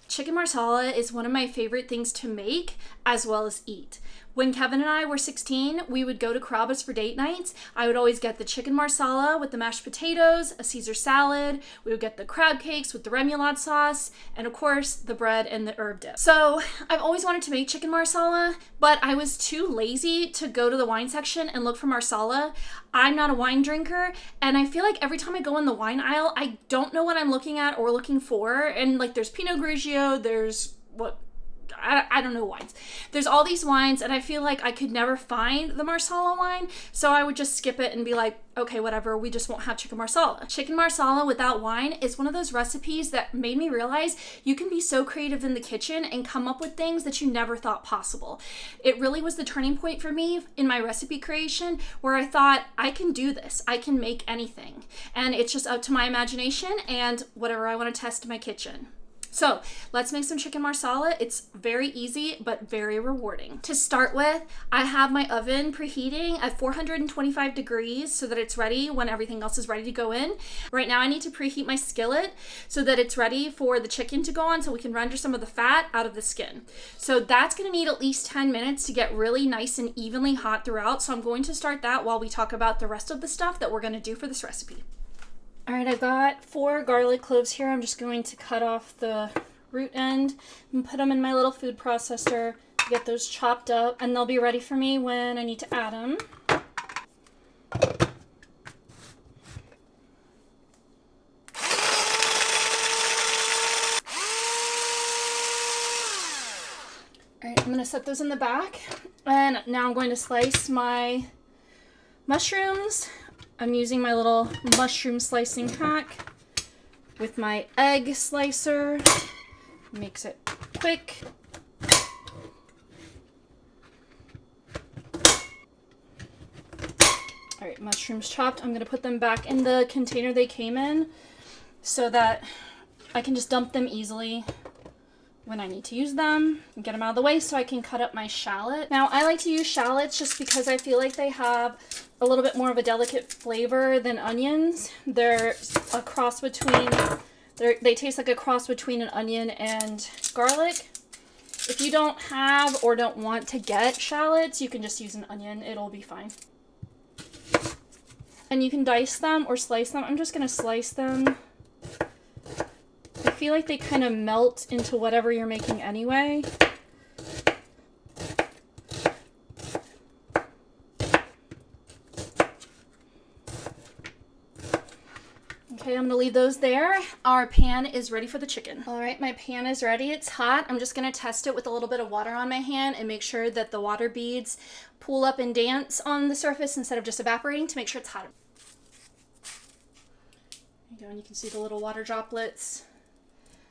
Chicken marsala is one of my favorite things to make as well as eat. When Kevin and I were 16, we would go to Carrabba's for date nights. I would always get the chicken marsala with the mashed potatoes, a Caesar salad. We would get the crab cakes with the remoulade sauce, and of course, the bread and the herb dip. So I've always wanted to make chicken marsala, but I was too lazy to go to the wine section and look for marsala. I'm not a wine drinker, and I feel like every time I go in the wine aisle, I don't know what I'm looking at or looking for. And like there's Pinot Grigio, there's I don't know wines. There's all these wines, and I feel like I could never find the marsala wine, so I would just skip it and be like, okay, whatever, we just won't have chicken marsala. Chicken marsala without wine is one of those recipes that made me realize you can be so creative in the kitchen and come up with things that you never thought possible. It really was the turning point for me in my recipe creation, where I thought, I can do this. I can make anything. And it's just up to my imagination and whatever I want to test in my kitchen. So let's make some chicken marsala. It's very easy, but very rewarding. To start with, I have my oven preheating at 425 degrees so that it's ready when everything else is ready to go in. Right now I need to preheat my skillet so that it's ready for the chicken to go on so we can render some of the fat out of the skin. So that's gonna need at least 10 minutes to get really nice and evenly hot throughout. So I'm going to start that while we talk about the rest of the stuff that we're gonna do for this recipe. All right, I've got 4 garlic cloves here. I'm just going to cut off the root end and put them in my little food processor to get those chopped up, and they'll be ready for me when I need to add them. All right, I'm gonna set those in the back, and now I'm going to slice my mushrooms. I'm using my little mushroom slicing hack with my egg slicer. Makes it quick. All right, mushrooms chopped. I'm gonna put them back in the container they came in so that I can just dump them easily when I need to use them and get them out of the way so I can cut up my shallot. Now, I like to use shallots just because I feel like they have a little bit more of a delicate flavor than onions. They're a cross between, they taste like a cross between an onion and garlic. If you don't have or don't want to get shallots, you can just use an onion. It'll be fine. And you can dice them or slice them. I'm just gonna slice them. I feel like they kind of melt into whatever you're making anyway. Okay, I'm gonna leave those there. Our pan is ready for the chicken. All right, my pan is ready. It's hot. I'm just gonna test it with a little bit of water on my hand and make sure that the water beads pool up and dance on the surface instead of just evaporating to make sure it's hot. There you go, and you can see the little water droplets.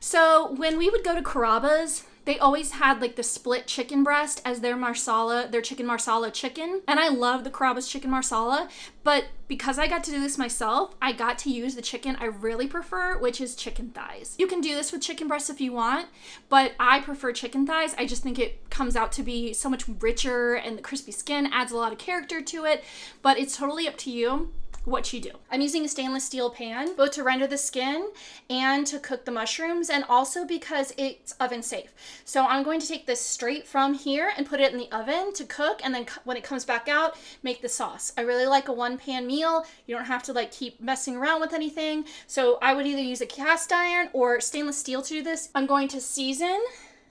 So when we would go to Carrabba's, they always had like the split chicken breast as their marsala, their chicken marsala chicken. And I love the Carrabba's chicken marsala, but because I got to do this myself, I got to use the chicken I really prefer, which is chicken thighs. You can do this with chicken breasts if you want, but I prefer chicken thighs. I just think it comes out to be so much richer, and the crispy skin adds a lot of character to it, but it's totally up to you what you do. I'm using a stainless steel pan, both to render the skin and to cook the mushrooms, and also because it's oven safe. So I'm going to take this straight from here and put it in the oven to cook, and then when it comes back out, make the sauce. I really like a one pan meal. You don't have to like keep messing around with anything. So I would either use a cast iron or stainless steel to do this. I'm going to season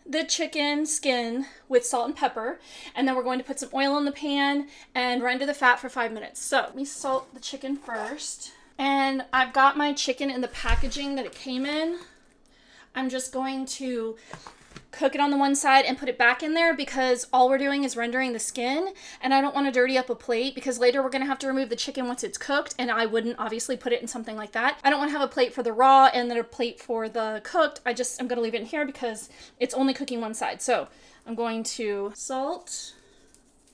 the chicken skin with salt and pepper, and then we're going to put some oil in the pan and render the fat for 5 minutes. So let me salt the chicken first, and I've got my chicken in the packaging that it came in. I'm just going to cook it on the one side and put it back in there because all we're doing is rendering the skin, and I don't want to dirty up a plate because later we're going to have to remove the chicken once it's cooked, and I wouldn't obviously put it in something like that. I don't want to have a plate for the raw and then a plate for the cooked. I'm going to leave it in here because it's only cooking one side. So I'm going to salt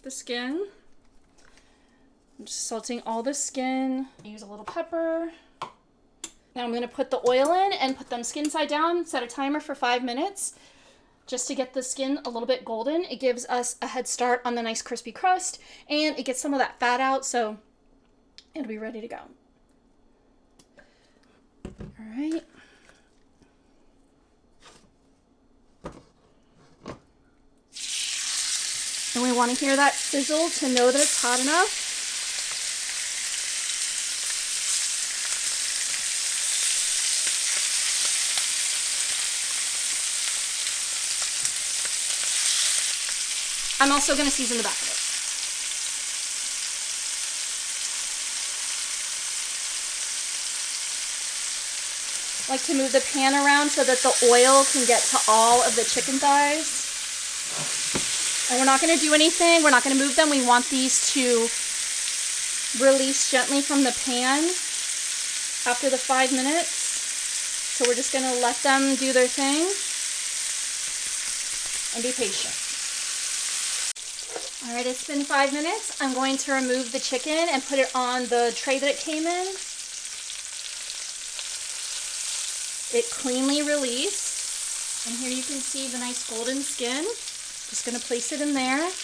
the skin. I'm just salting all the skin. Use a little pepper. Now I'm going to put the oil in and put them skin side down, set a timer for 5 minutes. Just to get the skin a little bit golden. It gives us a head start on the nice crispy crust, and it gets some of that fat out, so it'll be ready to go. All right. And we want to hear that sizzle to know that it's hot enough. I'm also going to season the back of it. I like to move the pan around so that the oil can get to all of the chicken thighs. And we're not going to do anything. We're not going to move them. We want these to release gently from the pan after the 5 minutes. So we're just going to let them do their thing and be patient. All right, it's been 5 minutes. I'm going to remove the chicken and put it on the tray that it came in. It cleanly released. And here you can see the nice golden skin. Just going to place it in there. Nice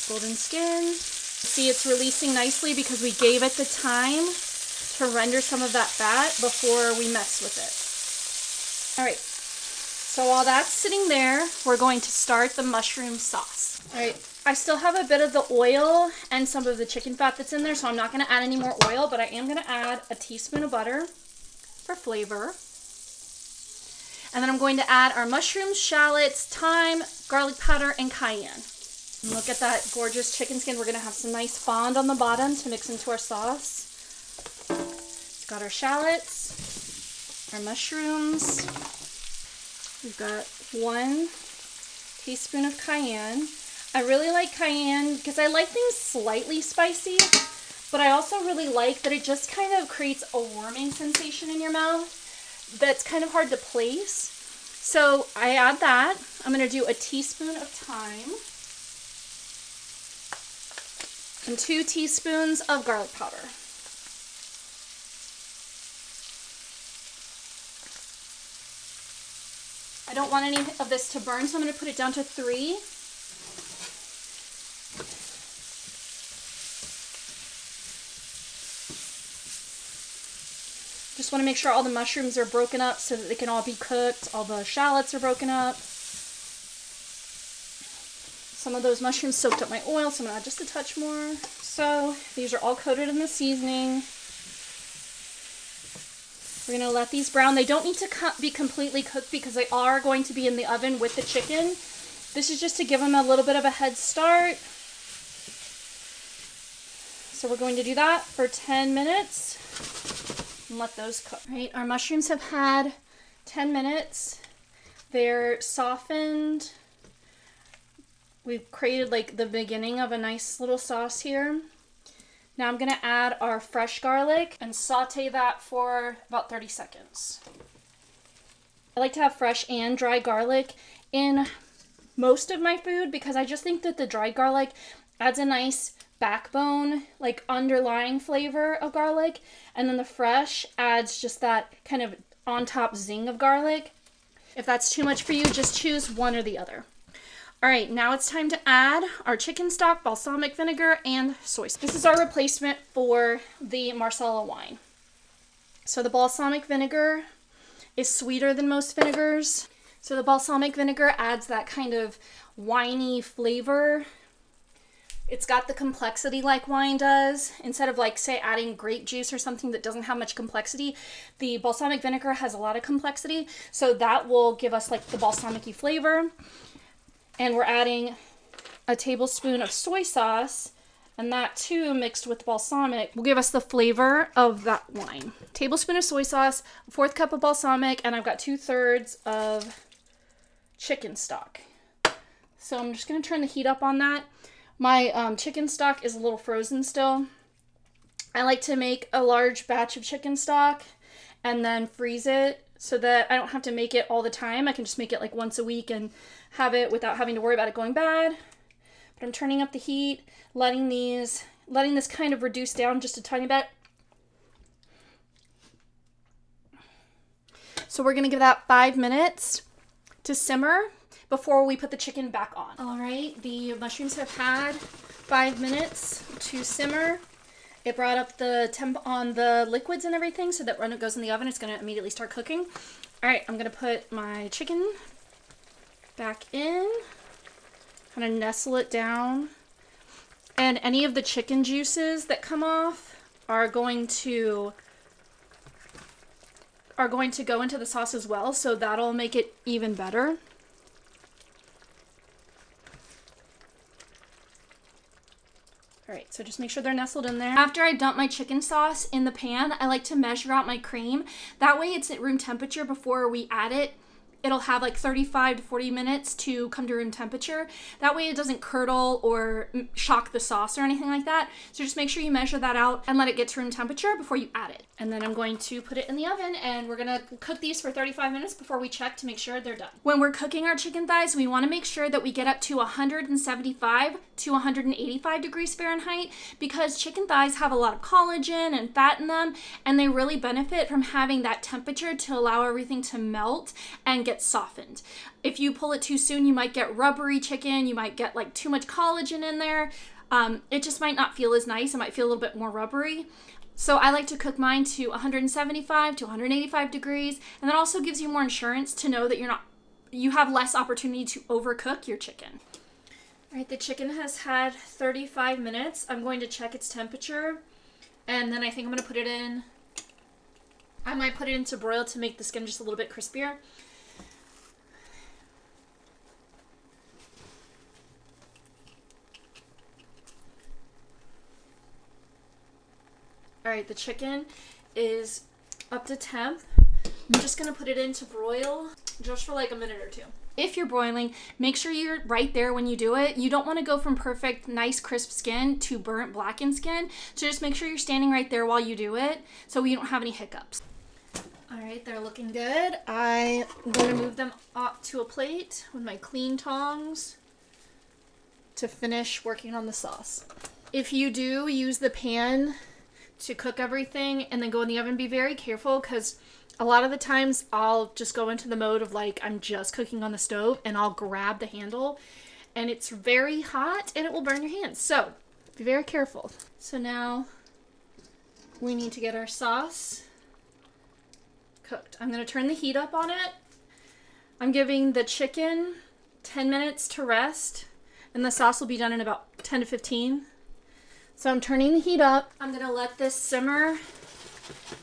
golden skin. See, it's releasing nicely because we gave it the time to render some of that fat before we mess with it. All right. So while that's sitting there, we're going to start the mushroom sauce. All right, I still have a bit of the oil and some of the chicken fat that's in there, so I'm not gonna add any more oil, but I am gonna add a teaspoon of butter for flavor. And then I'm going to add our mushrooms, shallots, thyme, garlic powder, and cayenne. And look at that gorgeous chicken skin. We're gonna have some nice fond on the bottom to mix into our sauce. We've got our shallots, our mushrooms. We've got 1 teaspoon of cayenne. I really like cayenne because I like things slightly spicy, but I also really like that it just kind of creates a warming sensation in your mouth that's kind of hard to place. So I add that. I'm going to do a teaspoon of thyme and 2 teaspoons of garlic powder. I don't want any of this to burn, so I'm going to put it down to 3. Just want to make sure all the mushrooms are broken up so that they can all be cooked. All the shallots are broken up. Some of those mushrooms soaked up my oil, so I'm going to add just a touch more. So these are all coated in the seasoning. We're going to let these brown. They don't need to be completely cooked because they are going to be in the oven with the chicken. This is just to give them a little bit of a head start. So we're going to do that for 10 minutes and let those cook. All right, our mushrooms have had 10 minutes. They're softened. We've created like the beginning of a nice little sauce here. Now I'm going to add our fresh garlic and saute that for about 30 seconds. I like to have fresh and dry garlic in most of my food because I just think that the dry garlic adds a nice backbone, like underlying flavor of garlic, and then the fresh adds just that kind of on top zing of garlic. If that's too much for you, just choose one or the other. All right, now it's time to add our chicken stock, balsamic vinegar, and soy sauce. This is our replacement for the Marsala wine. So the balsamic vinegar is sweeter than most vinegars. So the balsamic vinegar adds that kind of winey flavor. It's got the complexity like wine does. Instead of like, say, adding grape juice or something that doesn't have much complexity, the balsamic vinegar has a lot of complexity. So that will give us like the balsamic-y flavor. And we're adding a tablespoon of soy sauce, and that too, mixed with balsamic, will give us the flavor of that wine. Tablespoon of soy sauce, 1/4 cup of balsamic, and I've got 2/3 of chicken stock. So I'm just going to turn the heat up on that. My chicken stock is a little frozen still. I like to make a large batch of chicken stock and then freeze it so that I don't have to make it all the time. I can just make it like once a week and have it without having to worry about it going bad. But I'm turning up the heat, letting this kind of reduce down just a tiny bit. So we're gonna give that 5 minutes to simmer before we put the chicken back on. All right, the mushrooms have had 5 minutes to simmer. It brought up the temp on the liquids and everything, so that when it goes in the oven, it's going to immediately start cooking. All right, I'm going to put my chicken back in, kind of nestle it down. And any of the chicken juices that come off are going to go into the sauce as well, so that'll make it even better. All right, so just make sure they're nestled in there. After I dump my chicken sauce in the pan, I like to measure out my cream. That way it's at room temperature before we add it. It'll have like 35 to 40 minutes to come to room temperature. That way it doesn't curdle or shock the sauce or anything like that. So just make sure you measure that out and let it get to room temperature before you add it. And then I'm going to put it in the oven, and we're gonna cook these for 35 minutes before we check to make sure they're done. When we're cooking our chicken thighs, we wanna make sure that we get up to 175 to 185 degrees Fahrenheit, because chicken thighs have a lot of collagen and fat in them, and they really benefit from having that temperature to allow everything to melt and get softened. If you pull it too soon, you might get rubbery chicken, you might get like too much collagen in there. It just might not feel as nice. It might feel a little bit more rubbery. So I like to cook mine to 175 to 185 degrees, and that also gives you more insurance to know that you have less opportunity to overcook your chicken. All right, the chicken has had 35 minutes. I'm going to check its temperature, and then I think I'm going to put it in. I might put it into broil to make the skin just a little bit crispier. All right, the chicken is up to temp. I'm just gonna put it into broil just for like a minute or two. If you're broiling, make sure you're right there when you do it. You don't want to go from perfect, nice, crisp skin to burnt, blackened skin. So just make sure you're standing right there while you do it so you don't have any hiccups. All right, they're looking good. I'm going to move them up to a plate with my clean tongs to finish working on the sauce. If you do use the pan to cook everything and then go in the oven, be very careful, because a lot of the times I'll just go into the mode of like I'm just cooking on the stove, and I'll grab the handle and it's very hot and it will burn your hands. So be very careful. So now we need to get our sauce cooked. I'm going to turn the heat up on it. I'm giving the chicken 10 minutes to rest, and the sauce will be done in about 10 to 15. So I'm turning the heat up. I'm gonna let this simmer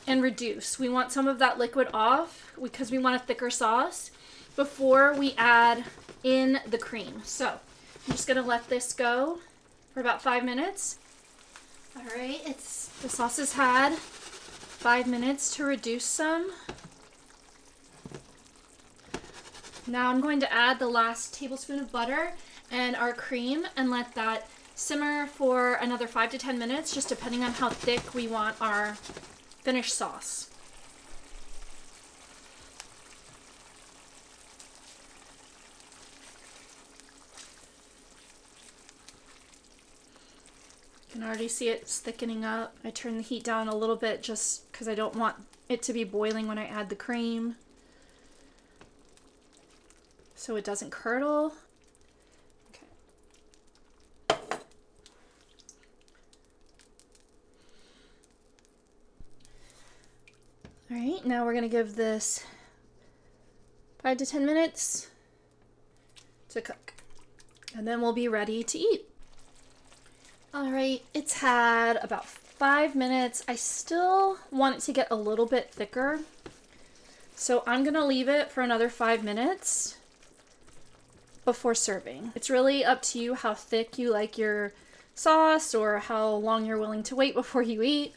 and reduce. We want some of that liquid off because we want a thicker sauce before we add in the cream. So I'm just gonna let this go for about 5 minutes. All right, the sauce has had 5 minutes to reduce some. Now I'm going to add the last tablespoon of butter and our cream and let that simmer for another 5 to 10 minutes, just depending on how thick we want our finished sauce. You can already see it's thickening up. I turn the heat down a little bit just because I don't want it to be boiling when I add the cream, so it doesn't curdle. All right, now we're gonna give this 5 to 10 minutes to cook, and then we'll be ready to eat. All right, it's had about 5 minutes. I still want it to get a little bit thicker, so I'm gonna leave it for another 5 minutes before serving. It's really up to you how thick you like your sauce or how long you're willing to wait before you eat.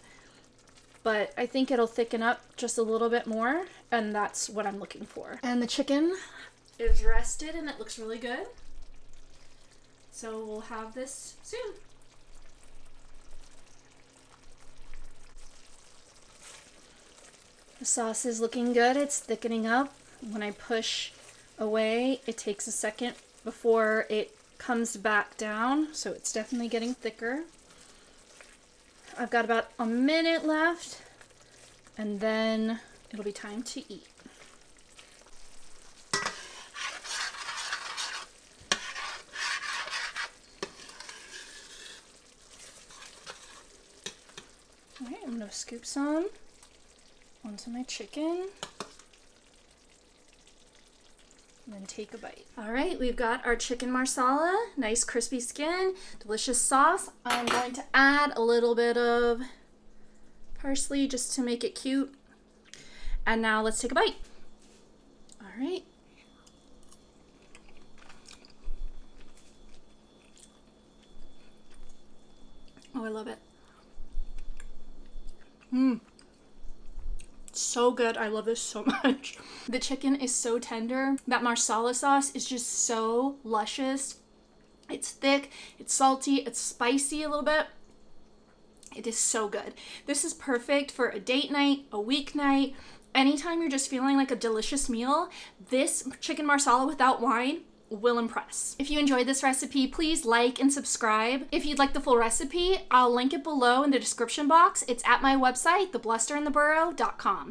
But I think it'll thicken up just a little bit more, and that's what I'm looking for. And the chicken is rested and it looks really good. So we'll have this soon. The sauce is looking good. It's thickening up. When I push away, it takes a second before it comes back down, so it's definitely getting thicker. I've got about a minute left, and then it'll be time to eat. All right, I'm gonna scoop some onto my chicken. And then take a bite. All right, we've got our chicken marsala, nice crispy skin, delicious sauce. I'm going to add a little bit of parsley just to make it cute. And now let's take a bite. All right. Oh, I love it. So good. I love this so much. The chicken is so tender. That marsala sauce is just so luscious. It's thick, it's salty, it's spicy a little bit. It is so good. This is perfect for a date night, a weeknight, anytime you're just feeling like a delicious meal. This chicken marsala without wine will impress. If you enjoyed this recipe, please like and subscribe. If you'd like the full recipe, I'll link it below in the description box. It's at my website, theblessedandtheburrow.com.